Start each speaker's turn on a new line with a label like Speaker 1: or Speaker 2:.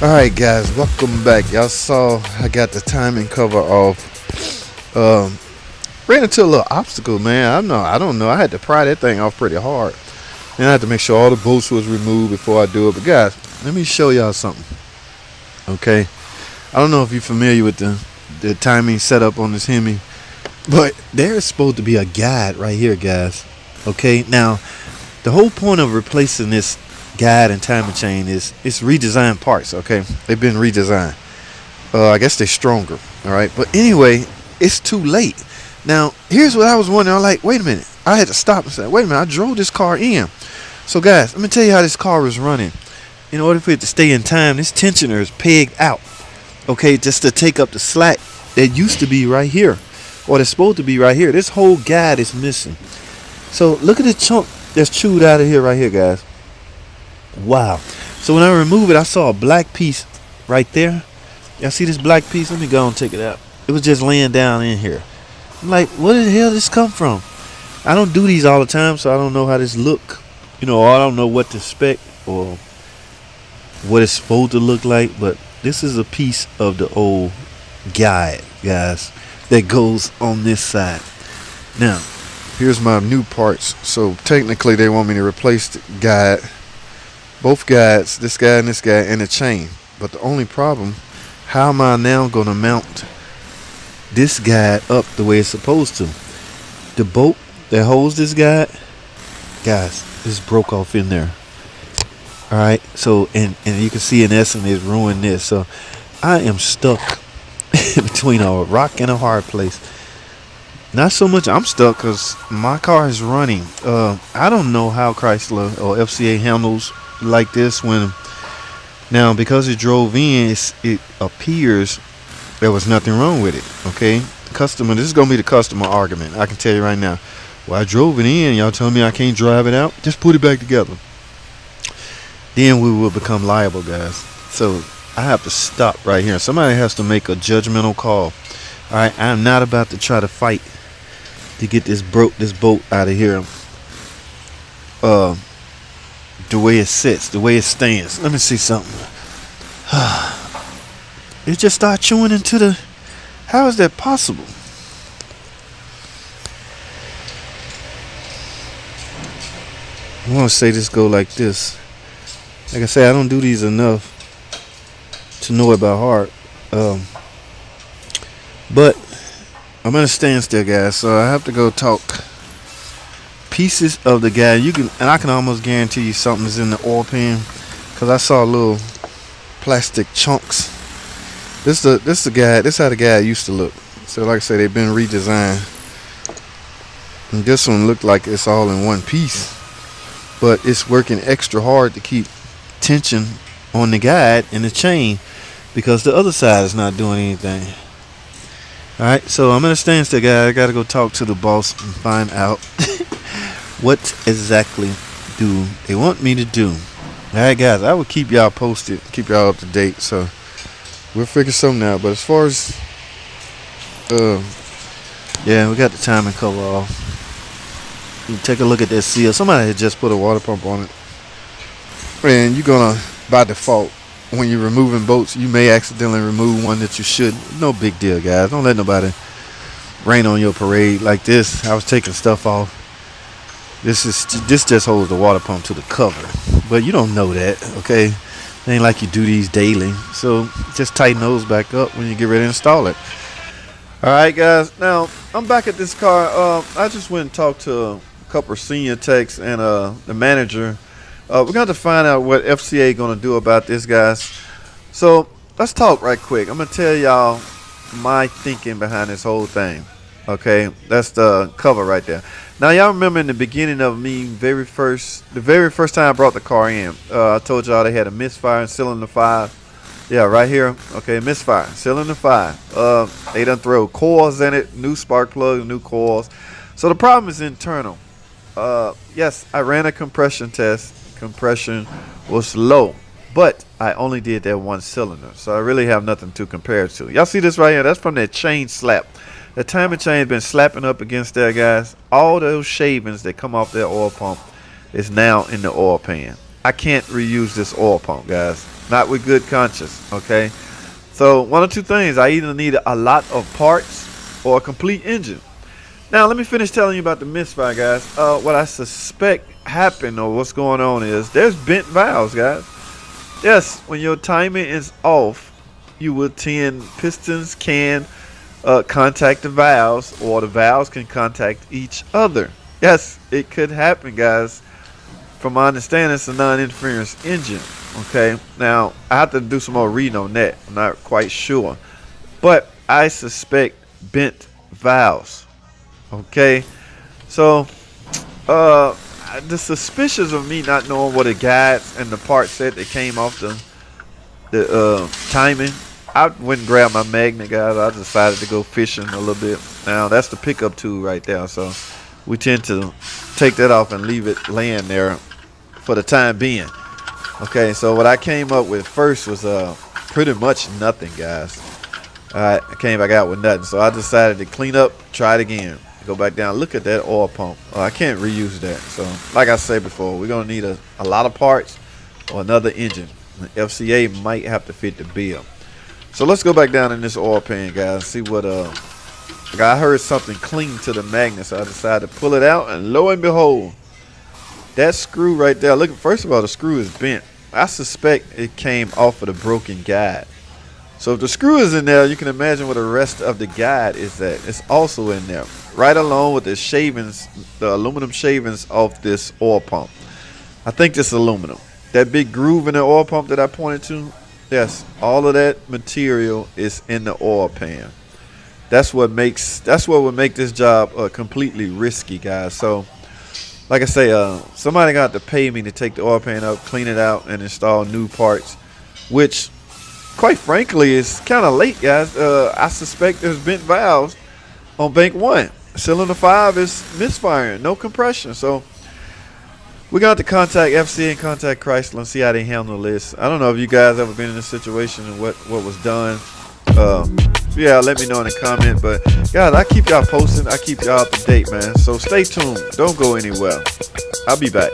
Speaker 1: Alright guys, welcome back. Y'all saw I got the timing cover off. Ran into a little obstacle, man. I don't know. I had to pry that thing off pretty hard. And I had to make sure all the bolts was removed before I do it. But guys, let me show y'all something. Okay. I don't know if you're familiar with the timing setup on this Hemi. But there is supposed to be a guide right here, guys. Okay, now the whole point of replacing this guide and timing chain is it's redesigned parts. Okay, they've been redesigned. I guess they're stronger. All right, but anyway, it's too late. Now here's what I was wondering. I'm like, wait a minute. I had to stop and say, wait a minute. I drove this car in. So guys, let me tell you how this car is running. In order for it to stay in time, this tensioner is pegged out. Okay, just to take up the slack that used to be right here, or it's supposed to be right here. This whole guide is missing. So look at the chunk that's chewed out of here right here, guys. Wow. So when I remove it, I saw a black piece right there. Y'all see this black piece? Let me go and take it out. It was just laying down in here. I'm like, where the hell did this come from? I don't do these all the time, so I don't know how this look. Or I don't know what to expect or what it's supposed to look like. But this is a piece of the old guide, guys, that goes on this side. Now, here's my new parts. So technically, they want me to replace the guide. Both guides, this guy and this guy, and the chain. But the only problem, how am I now going to mount this guide up the way it's supposed to? The bolt that holds this guide, guys, this broke off in there. Alright, so, and you can see in essence it's ruined this. So I am stuck between a rock and a hard place. Not so much I'm stuck because my car is running. I don't know how Chrysler or FCA handles like this when now, because it drove in, it appears there was nothing wrong with it. Okay, customer, this is gonna be the customer argument. I can tell you right now. Well, I drove it in, y'all telling me I can't drive it out. Just put it back together. Then we will become liable, guys. So I have to stop right here. Somebody has to make a judgmental call. All right, I'm not about to try to fight to get this bolt out of here. The way it sits, the way it stands. Let me see something. It just started chewing into the. How is that possible? I want to say this go like this. Like I say, I don't do these enough to know it by heart. But I'm at a standstill, guys. So I have to go talk. Pieces of the guy and I can almost guarantee you something's in the oil pan, because I saw little plastic chunks. This is how the guy used to look. So like I said, they've been redesigned, and this one looked like it's all in one piece, but it's working extra hard to keep tension on the guide and the chain because the other side is not doing anything. Alright, so I'm gonna stand still, guy. I gotta go talk to the boss and find out what exactly do they want me to do. Alright guys, I will keep y'all posted, keep y'all up to date, so we'll figure something out. But as far as yeah, we got the timing cover off. You take a look at that seal. Somebody had just put a water pump on it. And you're gonna, by default, when you're removing bolts, you may accidentally remove one that you shouldn't. No big deal, guys. Don't let nobody rain on your parade like this. I was taking stuff off. This just holds the water pump to the cover, but you don't know that, okay? It ain't like you do these daily, so just tighten those back up when you get ready to install it. All right, guys. Now I'm back at this car. I just went and talked to a couple of senior techs and the manager. We're going to find out what FCA going to do about this, guys. So let's talk right quick. I'm going to tell y'all my thinking behind this whole thing. Okay, that's the cover right there. Now y'all remember in the beginning of me, the very first time I brought the car in, I told y'all they had a misfire in cylinder 5. Yeah, right here. Okay, misfire, cylinder 5. They done throw coils in it, new spark plugs, new coils. So the problem is internal. Yes, I ran a compression test. Compression was low, but I only did that one cylinder, so I really have nothing to compare it to. Y'all see this right here? That's from that chain slap. The timing chain been slapping up against there, guys. All those shavings that come off that oil pump is now in the oil pan.
Speaker 2: I can't reuse this oil pump, guys. Not with good conscience, okay? So one of two things. I either need a lot of parts or a complete engine. Now, let me finish telling you about the misfire, guys. What I suspect happened or what's going on is there's bent valves, guys. Yes, when your timing is off, you will tend pistons can contact the valves, or the valves can contact each other. Yes, it could happen, guys. From my understanding, it's a non-interference engine. Okay, now I have to do some more reading on that. I'm not quite sure, but I suspect bent valves. Okay, so the suspicious of me not knowing what the guides and the parts said that came off the timing. I went and grabbed my magnet, guys. I decided to go fishing a little bit. Now that's the pickup tool right there, so we tend to take that off and leave it laying there for the time being. Okay, so what I came up with first was pretty much nothing, guys. I came back out with nothing, so I decided to clean up, try it again, go back down, look at that oil pump. I can't reuse that. So like I said before, we're gonna need a lot of parts or another engine. The FCA might have to fit the bill. So let's go back down in this oil pan, guys, see what I heard something cling to the magnet, so I decided to pull it out, and lo and behold, that screw right there. Look, first of all, the screw is bent. I suspect it came off of the broken guide. So if the screw is in there, you can imagine where the rest of the guide is at. It's also in there, right along with the shavings, the aluminum shavings off this oil pump. I think this aluminum. That big groove in the oil pump that I pointed to, yes, all of that material is in the oil pan. That's what would make this job completely risky, guys. So like I say, somebody got to pay me to take the oil pan up, clean it out, and install new parts, which, quite frankly, is kind of late, guys. I suspect there's bent valves on bank 1. Cylinder 5 is misfiring, no compression. So we're going to have to contact FCA and contact Chrysler and see how they handle this. I don't know if you guys ever been in this situation and what was done. Yeah, let me know in the comment. But guys, I keep y'all posting. I keep y'all up to date, man. So stay tuned. Don't go anywhere. I'll be back.